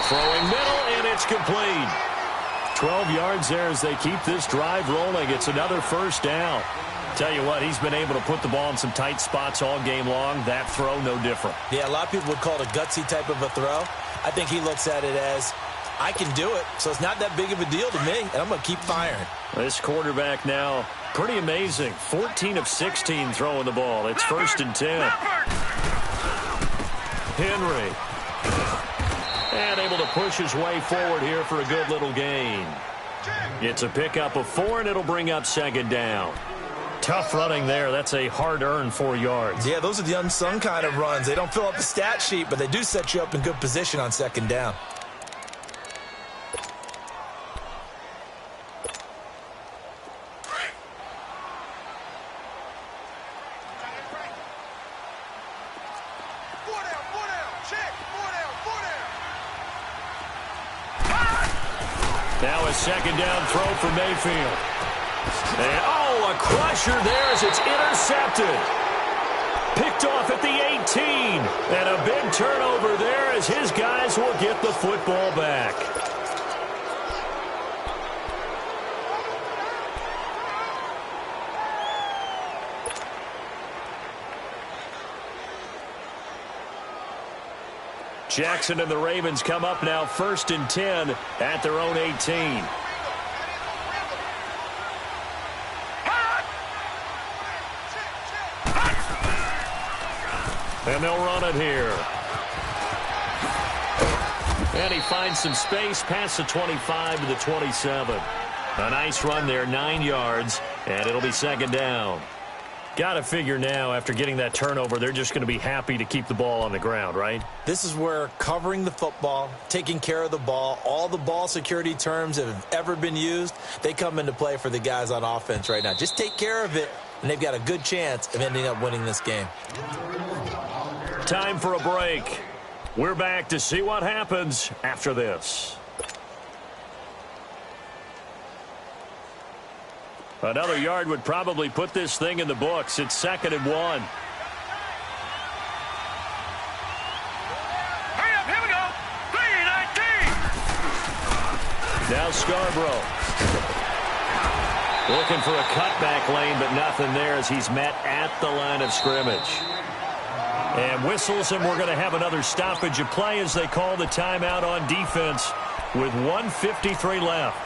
Throwing middle, and it's complete. 12 yards there as they keep this drive rolling. It's another first down. Tell you what, he's been able to put the ball in some tight spots all game long. That throw, no different. Yeah, a lot of people would call it a gutsy type of a throw. I think he looks at it as, I can do it, so it's not that big of a deal to me, and I'm going to keep firing. This quarterback now, pretty amazing. 14 of 16 throwing the ball. It's 1st and 10. Henry. And able to push his way forward here for a good little gain. It's a pickup of 4, and it'll bring up 2nd down. Tough running there. That's a hard-earned 4 yards. Yeah, those are the unsung kind of runs. They don't fill up the stat sheet, but they do set you up in good position on 2nd down. Now a 2nd down throw for Mayfield. And, oh, a crusher there as it's intercepted. Picked off at the 18. And a big turnover there as his guys will get the football back. Jackson and the Ravens come up now 1st and 10 at their own 18. And they'll run it here. And he finds some space past the 25 to the 27. A nice run there, 9 yards, and it'll be 2nd down. Got to figure now, after getting that turnover, they're just going to be happy to keep the ball on the ground, right? This is where covering the football, taking care of the ball, all the ball security terms that have ever been used, they come into play for the guys on offense right now. Just take care of it, and they've got a good chance of ending up winning this game. Time for a break. We're back to see what happens after this. Another yard would probably put this thing in the books. It's 2nd and 1. Hurry up, here we go. 3-19. Now Scarborough. Looking for a cutback lane, but nothing there as he's met at the line of scrimmage. And whistles, and we're going to have another stoppage of play as they call the timeout on defense with 1:53 left.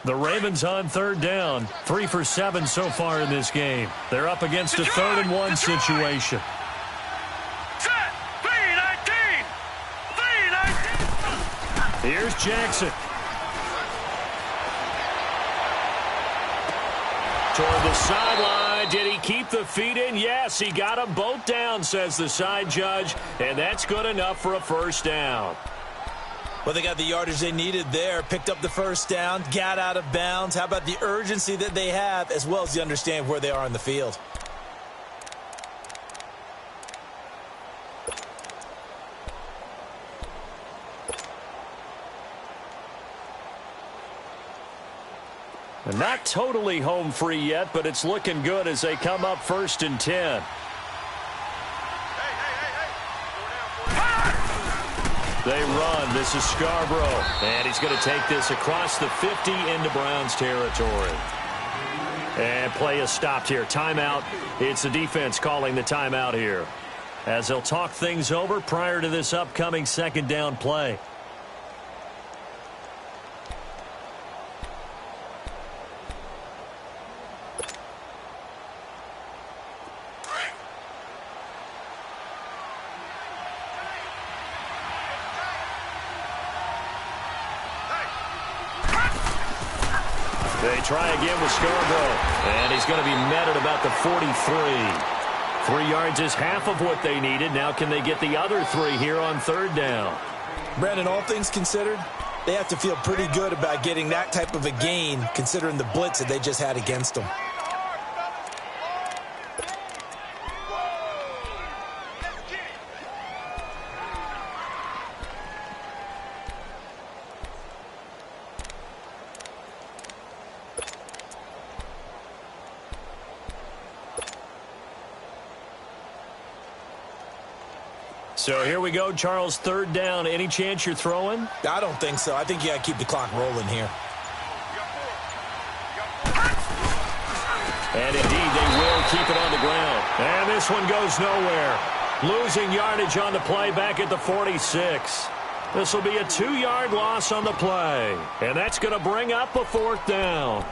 The Ravens on 3rd down. 3 for 7 so far in this game. They're up against a 3rd and 1 situation. Set. 3-19. 3-19. Here's Jackson. Toward the sideline. Did he keep the feet in? Yes, he got them both down, says the side judge. And that's good enough for a 1st down. Well, they got the yardage they needed there, picked up the 1st down, got out of bounds. How about the urgency that they have, as well as the understand where they are in the field? And not totally home free yet, but it's looking good as they come up 1st and 10. They run. This is Scarborough. And he's going to take this across the 50 into Browns territory. And play is stopped here. Timeout. It's the defense calling the timeout here, as they'll talk things over prior to this upcoming 2nd down play. They try again with Scarborough, and he's going to be met at about the 43. 3 yards is half of what they needed. Now can they get the other 3 here on 3rd down? Brandon, all things considered, they have to feel pretty good about getting that type of a gain, considering the blitz that they just had against them. So here we go, Charles, 3rd down. Any chance you're throwing? I don't think so. I think you got to keep the clock rolling here. And indeed, they will keep it on the ground. And this one goes nowhere. Losing yardage on the play back at the 46. This will be a 2-yard loss on the play. And that's going to bring up a 4th down.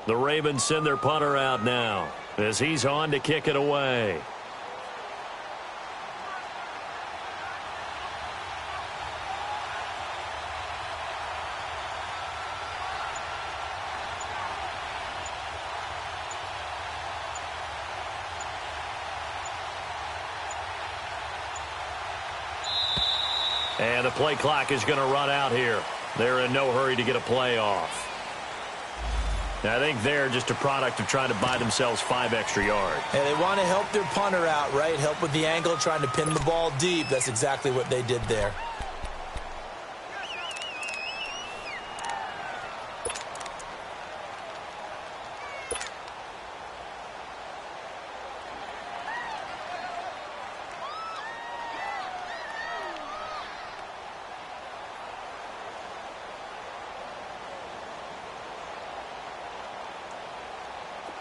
The Ravens send their punter out now as he's on to kick it away. And the play clock is going to run out here. They're in no hurry to get a play off. I think they're just a product of trying to buy themselves 5 extra yards. And they want to help their punter out, right? Help with the angle, trying to pin the ball deep. That's exactly what they did there.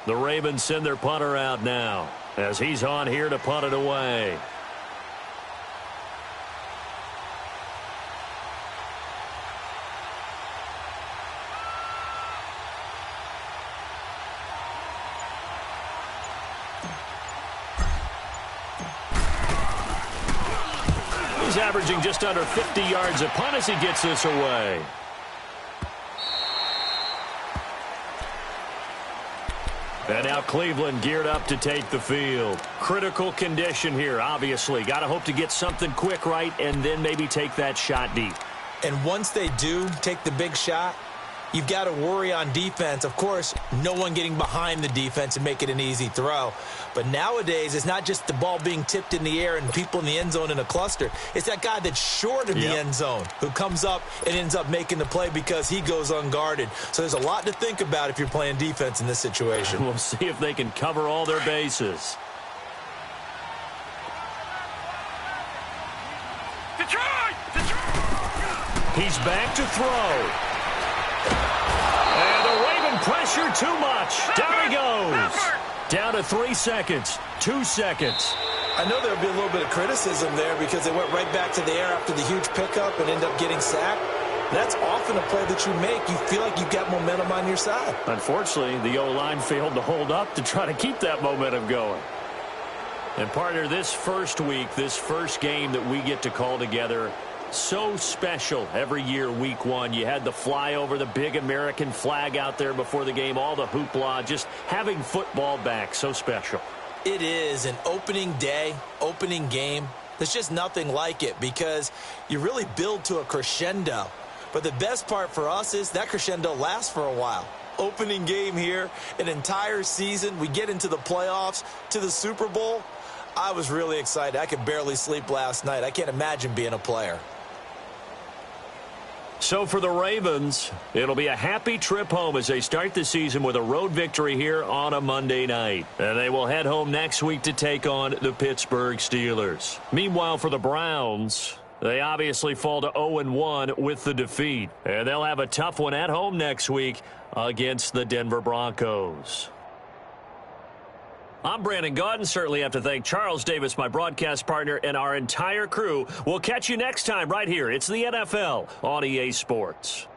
The Ravens send their punter out now as he's on here to punt it away. He's averaging just under 50 yards a punt as he gets this away. And now Cleveland geared up to take the field. Critical condition here, obviously. Got to hope to get something quick right and then maybe take that shot deep. And once they do take the big shot, you've got to worry on defense. Of course, no one getting behind the defense and make it an easy throw. But nowadays, it's not just the ball being tipped in the air and people in the end zone in a cluster. It's that guy that's short of the end zone who comes up and ends up making the play because he goes unguarded. So there's a lot to think about if you're playing defense in this situation. We'll see if they can cover all their bases. Detroit! He's back to throw. And the Raven pressure too much. Down he goes. Down to 3 seconds. 2 seconds. I know there'll be a little bit of criticism there because they went right back to the air after the huge pickup and end up getting sacked. That's often a play that you make. You feel like you've got momentum on your side. Unfortunately, the O-line failed to hold up to try to keep that momentum going. And partner, this first week, this first game that we get to call together, so special every year, week 1. You had the flyover, the big American flag out there before the game, all the hoopla, just having football back, so special. It is an opening day, opening game. There's just nothing like it because you really build to a crescendo. But the best part for us is that crescendo lasts for a while. Opening game here, an entire season. We get into the playoffs, to the Super Bowl. I was really excited. I could barely sleep last night. I can't imagine being a player. So for the Ravens, it'll be a happy trip home as they start the season with a road victory here on a Monday night. And they will head home next week to take on the Pittsburgh Steelers. Meanwhile, for the Browns, they obviously fall to 0-1 with the defeat. And they'll have a tough one at home next week against the Denver Broncos. I'm Brandon Gaudin. Certainly have to thank Charles Davis, my broadcast partner, and our entire crew. We'll catch you next time right here. It's the NFL on EA Sports.